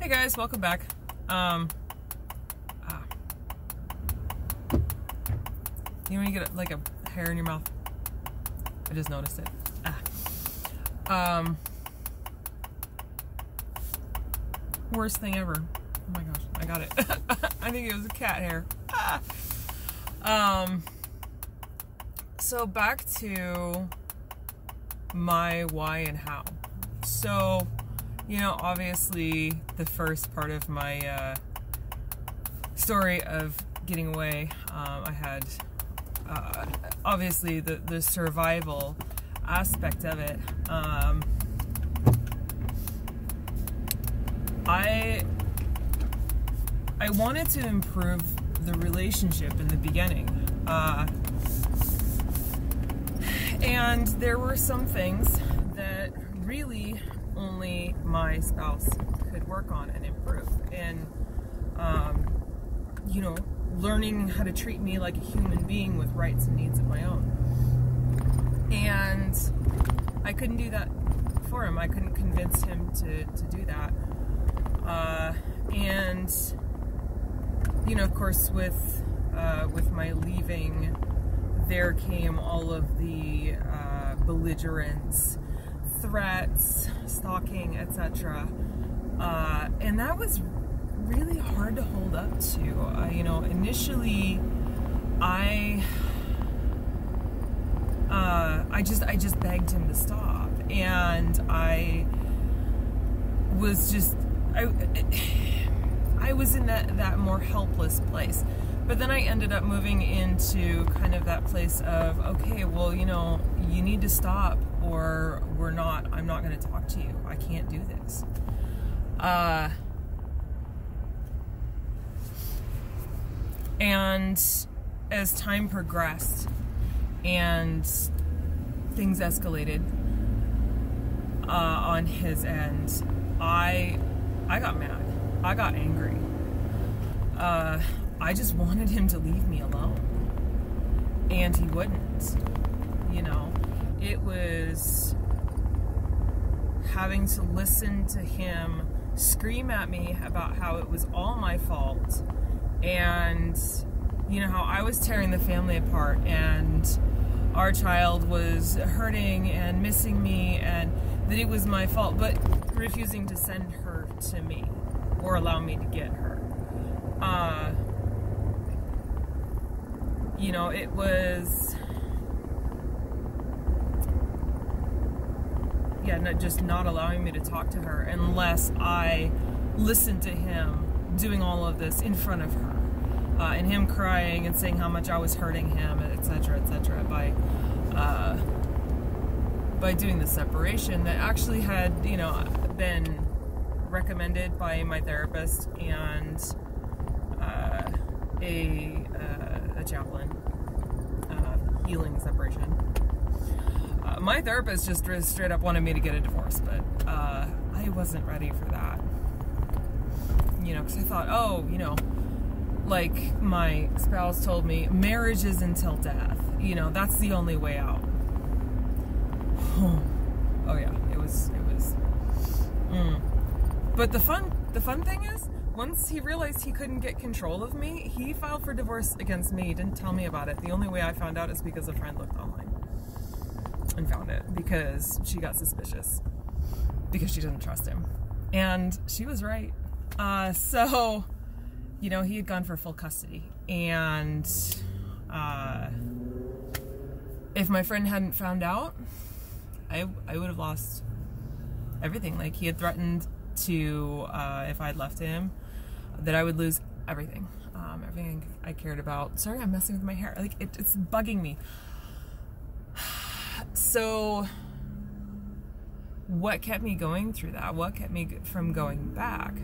Hey guys, welcome back. You know when you get like a hair in your mouth? I just noticed it. Worst thing ever. Oh my gosh, I got it. I think it was a cat hair. So back to my why and how. So, you know, obviously the first part of my story of getting away, I had obviously the survival aspect of it. I wanted to improve the relationship in the beginning, and there were some things that really only my spouse could work on and improve. And you know, learning how to treat me like a human being with rights and needs of my own. And I couldn't do that for him. I couldn't convince him to do that. And you know, of course, with my leaving, there came all of the belligerence, threats, stalking, etc. And that was really hard to hold up to. You know, initially, I just begged him to stop, and I was just I was in that more helpless place. But then I ended up moving into kind of that place of, okay, well, you know, you need to stop, or I'm not going to talk to you. I can't do this. And as time progressed and things escalated on his end, I got mad. I got angry. I just wanted him to leave me alone. And he wouldn't. You know, it was having to listen to him scream at me about how it was all my fault. And, you know, how I was tearing the family apart, and our child was hurting and missing me, and that it was my fault, but refusing to send her to me or allow me to get her. You know, it was, yeah, just not allowing me to talk to her unless I listened to him doing all of this in front of her, and him crying and saying how much I was hurting him, etc., etc., by doing the separation that actually had, you know, been recommended by my therapist and a chaplain, healing separation. My therapist just straight up wanted me to get a divorce, but I wasn't ready for that. You know, because I thought, oh, you know, like my spouse told me, marriage is until death. You know, that's the only way out. Oh yeah, it was. But the fun thing is, once he realized he couldn't get control of me, he filed for divorce against me. He didn't tell me about it. The only way I found out is because a friend looked online and found it, because she got suspicious because she didn't trust him, and she was right. So, you know, he had gone for full custody, and if my friend hadn't found out, I would have lost everything. Like, he had threatened to, if I'd left him, that I would lose everything. Everything I cared about. Sorry, I'm messing with my hair. Like, it's bugging me. So, what kept me going through that? What kept me from going back?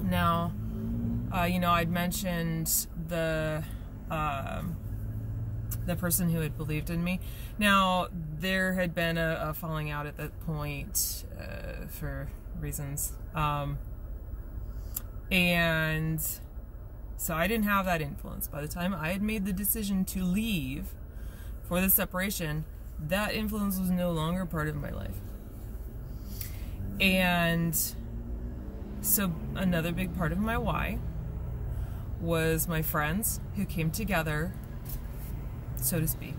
Now, you know, I'd mentioned the person who had believed in me. Now, there had been a falling out at that point for reasons. And so I didn't have that influence. By the time I had made the decision to leave for the separation, that influence was no longer part of my life. And So another big part of my why was my friends who came together, so to speak.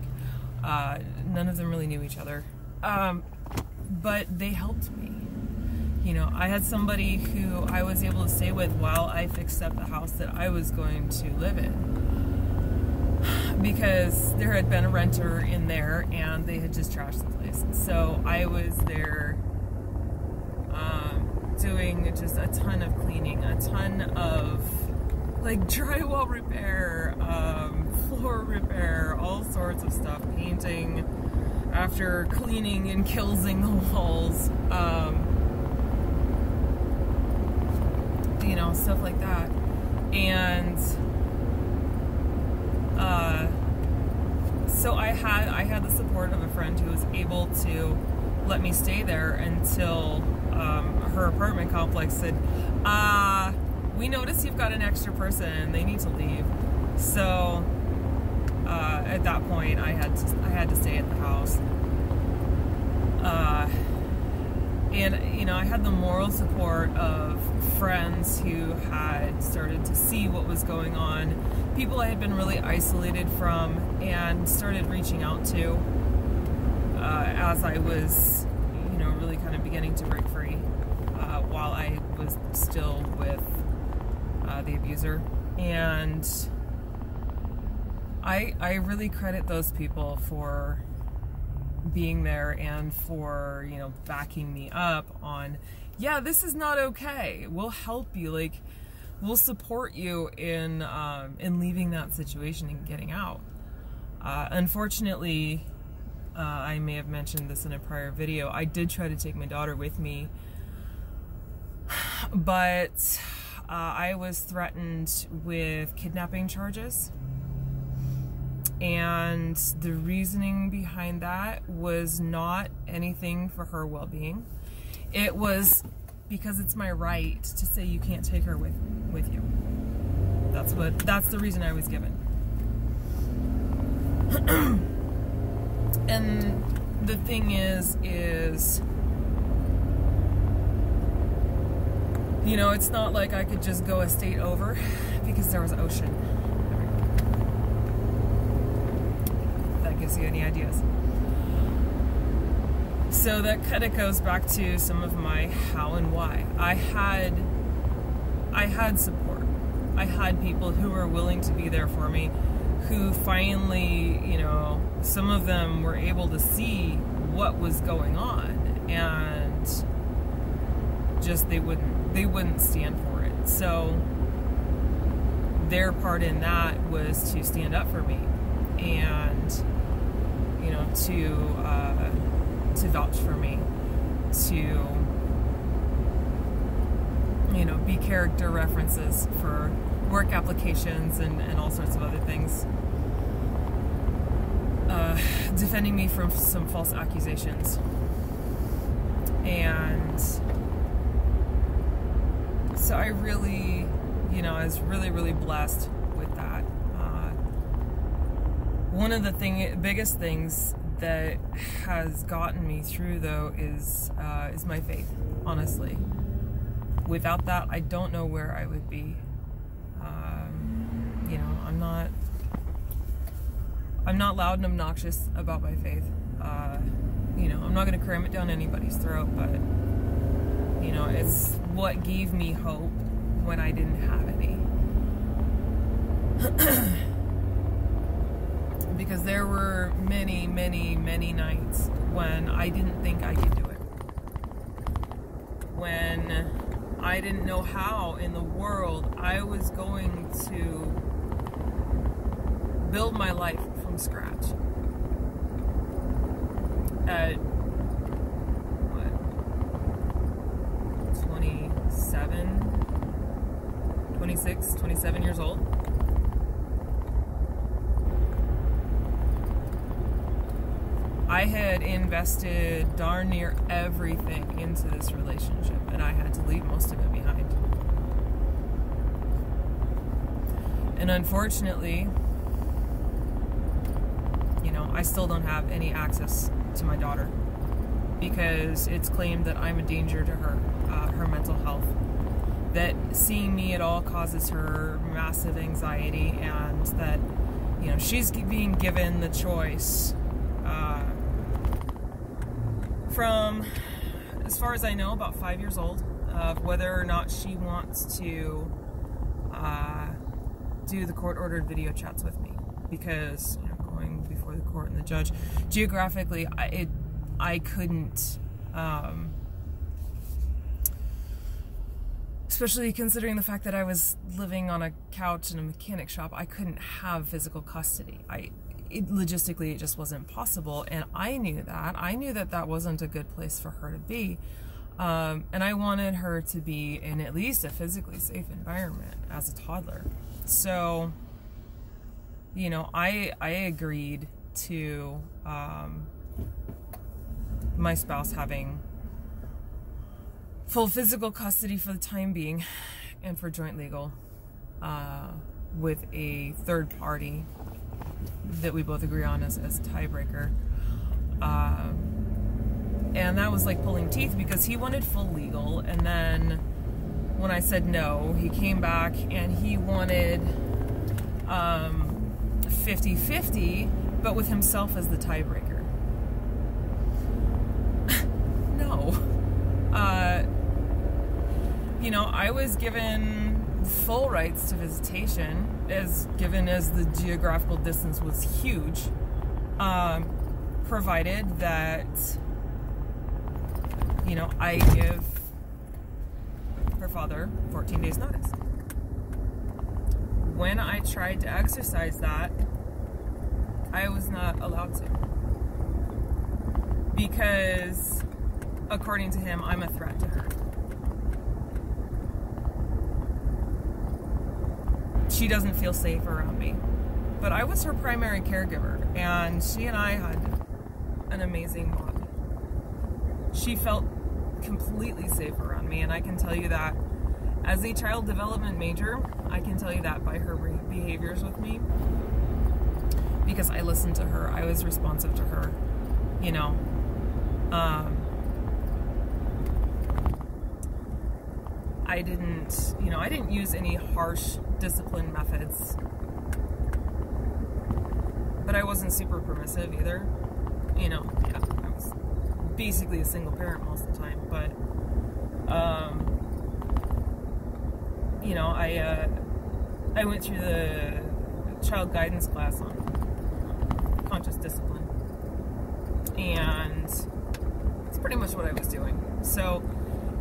None of them really knew each other, but they helped me. You know, I had somebody who I was able to stay with while I fixed up the house that I was going to live in, because there had been a renter in there and they had just trashed the place. So I was there doing just a ton of cleaning, a ton of like drywall repair, floor repair, all sorts of stuff, painting after cleaning and killing the walls, you know, stuff like that. And so I had the support of a friend who was able to let me stay there until her apartment complex said, we notice you've got an extra person, they need to leave. So at that point I had to stay at the house. And you know, I had the moral support of friends who had started to see what was going on, people I had been really isolated from and started reaching out to as I was, you know, really kind of beginning to break free while I was still with the abuser. And I really credit those people for being there and for, you know, backing me up on, yeah, this is not okay. We'll help you. Like, we'll support you in leaving that situation and getting out. Unfortunately, I may have mentioned this in a prior video, I did try to take my daughter with me, but I was threatened with kidnapping charges. And the reasoning behind that was not anything for her well-being. It was because it's my right to say you can't take her with you. That's the reason I was given. And the thing is, you know, it's not like I could just go a state over because there was ocean. Gives you any ideas. So that kind of goes back to some of my how and why. I had support. I had people who were willing to be there for me, who finally, you know, some of them were able to see what was going on, and just they wouldn't stand for it. So their part in that was to stand up for me and, you know, to vouch for me, to, you know, be character references for work applications and all sorts of other things, defending me from some false accusations. And so I really, you know, I was really, really blessed with that. One of the biggest things that has gotten me through, though, is my faith, honestly. Without that, I don't know where I would be. You know, I'm not loud and obnoxious about my faith. You know, I'm not going to cram it down anybody's throat, but, you know, it's what gave me hope when I didn't have any. Because there were many, many, many nights when I didn't think I could do it. When I didn't know how in the world I was going to build my life from scratch. At, what, 27 years old. I had invested darn near everything into this relationship, and I had to leave most of it behind. And unfortunately, you know, I still don't have any access to my daughter because it's claimed that I'm a danger to her mental health. that seeing me at all causes her massive anxiety, and that, you know, she's being given the choice from, as far as I know, about 5 years old, of whether or not she wants to do the court-ordered video chats with me, because, you know, going before the court and the judge, geographically, I couldn't, especially considering the fact that I was living on a couch in a mechanic shop, I couldn't have physical custody. Logistically, it just wasn't possible, and I knew that. I knew that that wasn't a good place for her to be, and I wanted her to be in at least a physically safe environment as a toddler. So, you know, I agreed to my spouse having full physical custody for the time being, and for joint legal, with a third party that we both agree on as a tiebreaker. And that was like pulling teeth, because he wanted full legal, and then when I said no, he came back and he wanted 50-50, but with himself as the tiebreaker. No. You know, I was given full rights to visitation, as the geographical distance was huge, provided that, you know, I give her father 14 days notice. When I tried to exercise that, I was not allowed to, because according to him, I'm a threat to her. She doesn't feel safe around me. But I was her primary caregiver, and she and I had an amazing bond. She felt completely safe around me, and I can tell you that as a child development major, I can tell you that by her behaviors with me, because I listened to her, I was responsive to her, you know. I didn't use any harsh discipline methods, but I wasn't super permissive either. You know, yeah, I was basically a single parent most of the time, but, you know, I went through the child guidance class on conscious discipline, and it's pretty much what I was doing. So,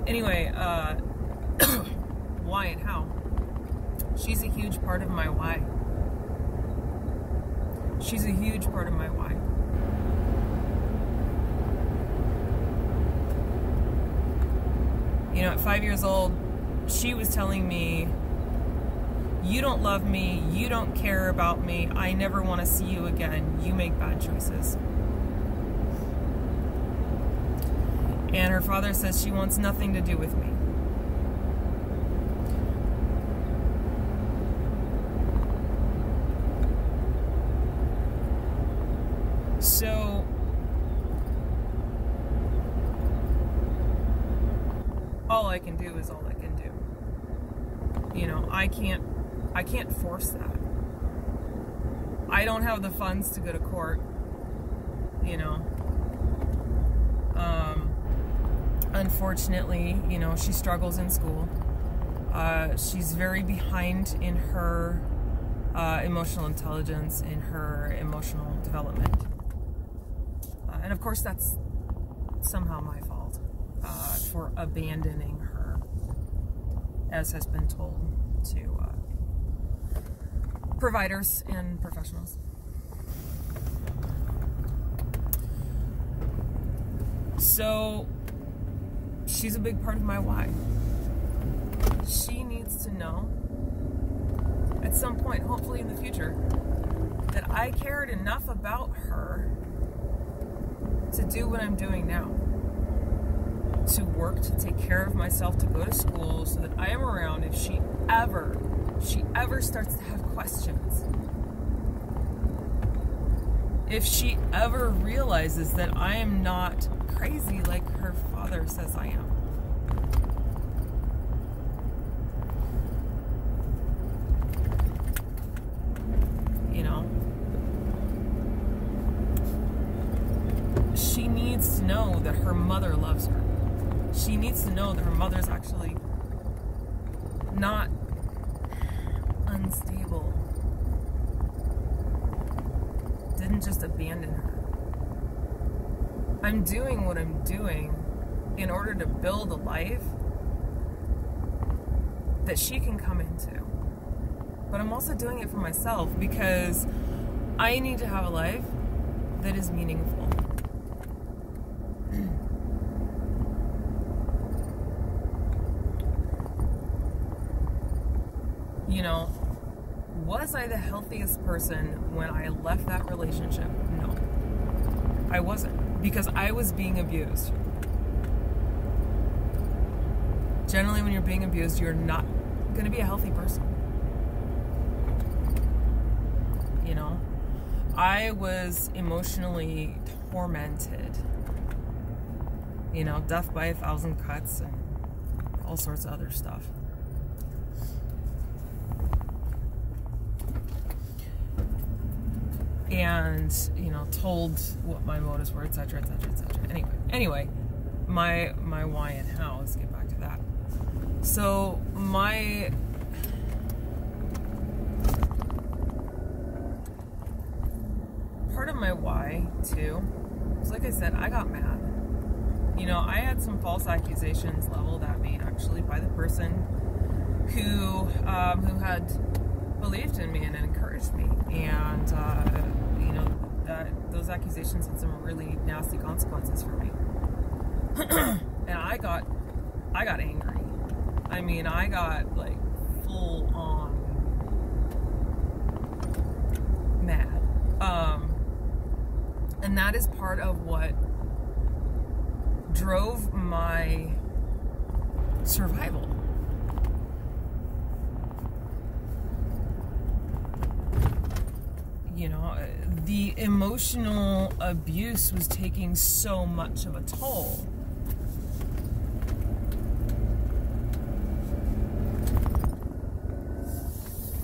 anyway, why and how? She's a huge part of my why. She's a huge part of my why. You know, at 5 years old, she was telling me, you don't love me, you don't care about me, I never want to see you again, you make bad choices. And her father says she wants nothing to do with me. So, all I can do is all I can do. You know, I can't force that. I don't have the funds to go to court, you know. Unfortunately, you know, she struggles in school. She's very behind in her emotional intelligence, in her emotional development. And of course, that's somehow my fault for abandoning her, as has been told to providers and professionals. So, she's a big part of my why. She needs to know, at some point, hopefully in the future, that I cared enough about her to do what I'm doing now. To work, to take care of myself, to go to school, so that I am around if she ever starts to have questions. If she ever realizes that I am not crazy like her father says I am. needs to know that her mother loves her. She needs to know that her mother's actually not unstable. Didn't just abandon her. I'm doing what I'm doing in order to build a life that she can come into. But I'm also doing it for myself because I need to have a life that is meaningful. You know, was I the healthiest person when I left that relationship? No, I wasn't, because I was being abused. Generally, when you're being abused, you're not going to be a healthy person. You know, I was emotionally tormented. You know, death by 1,000 cuts and all sorts of other stuff. And, you know, told what my motives were, etc., etc., etc. Anyway, my why and how, let's get back to that. So, part of my why, too, is, like I said, I got mad. You know, I had some false accusations leveled at me, actually, by the person who had believed in me and encouraged me. And, you know, those accusations had some really nasty consequences for me. And I got angry. I mean, I got, like, full on mad. And that is part of what drove my survival. You know, the emotional abuse was taking so much of a toll.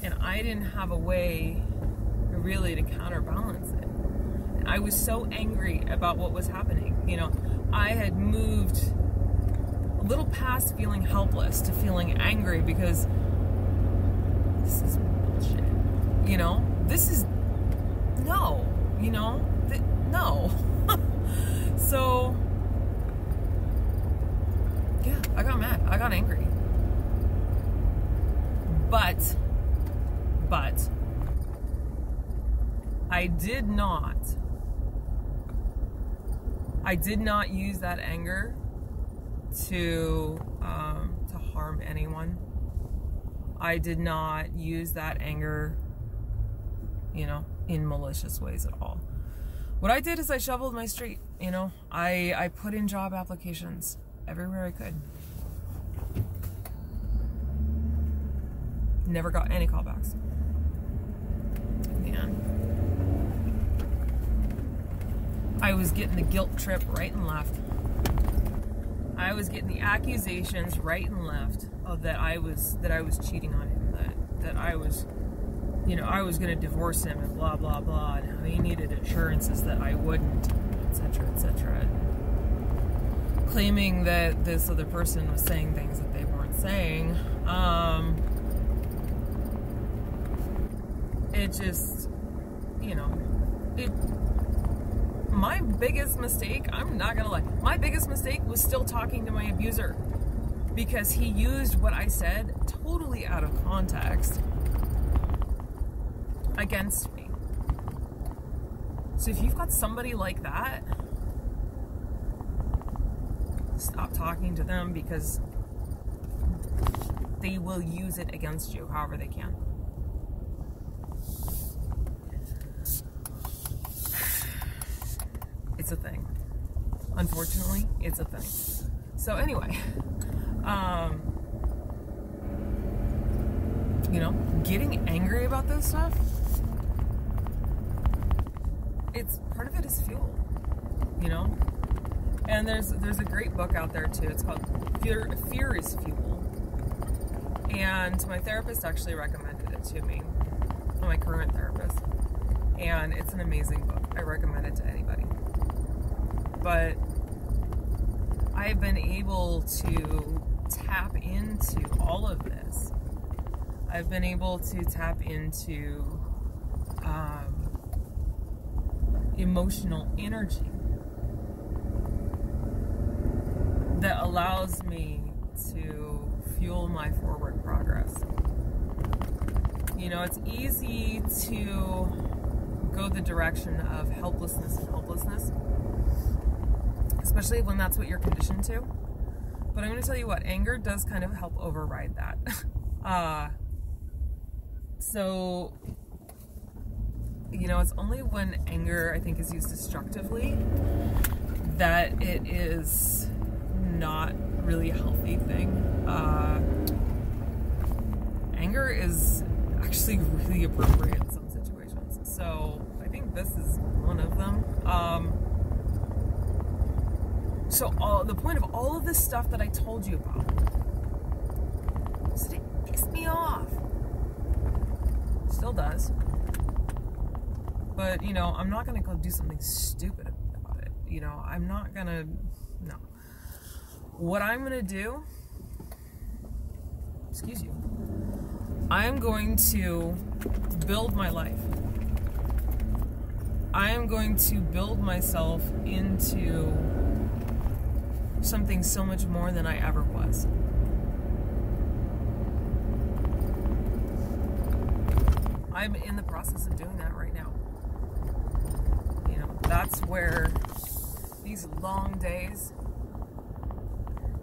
And I didn't have a way really to counterbalance it. And I was so angry about what was happening. You know, I had moved a little past feeling helpless to feeling angry because this is bullshit. You know, this is no, you know, no. So, yeah, I got mad. I got angry. But, I did not use that anger to harm anyone. I did not use that anger, you know, in malicious ways at all. What I did is I shoveled my street, you know. I put in job applications everywhere I could. Never got any callbacks. Man. I was getting the guilt trip right and left. I was getting the accusations right and left of that I was cheating on him, that I was, you know, I was going to divorce him and blah, blah, blah, and how he needed assurances that I wouldn't, etc., etc. Claiming that this other person was saying things that they weren't saying. It just, you know, my biggest mistake, I'm not going to lie, my biggest mistake was still talking to my abuser, because he used what I said totally out of context against me. So if you've got somebody like that, stop talking to them, because they will use it against you however they can. It's a thing. Unfortunately, it's a thing. So anyway, you know, getting angry about this stuff, it's part of it is fuel, you know. And there's a great book out there too. It's called Fear is Fuel. And my therapist actually recommended it to me, my current therapist. And it's an amazing book. I recommend it to anybody. But I've been able to tap into all of this. I've been able to tap into emotional energy that allows me to fuel my forward progress. You know, it's easy to go the direction of helplessness and hopelessness, especially when that's what you're conditioned to. But I'm going to tell you what, anger does kind of help override that. So, you know, it's only when anger, I think, is used destructively that it is not really a healthy thing. Anger is actually really appropriate in some situations. So I think this is one of them. So the point of all of this stuff that I told you about is that it pissed me off. Still does. But, you know, I'm not going to go do something stupid about it. You know, I'm not going to, no. What I'm going to do, excuse you, I'm going to build my life. I am going to build myself into something so much more than I ever was. I'm in the process of doing that right now. You know, that's where these long days,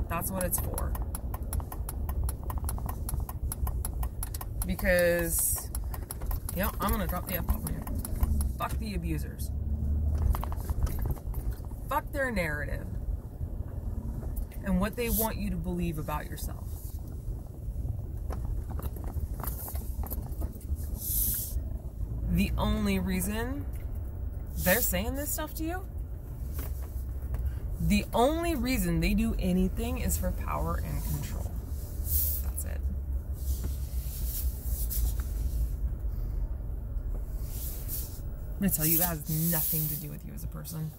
that's what it's for. Because, you know, I'm gonna drop the F-bomb here. Fuck the abusers. Fuck their narrative and what they want you to believe about yourself. The only reason they're saying this stuff to you, the only reason they do anything is for power and control. That's it. I'm going to tell you, that has nothing to do with you as a person.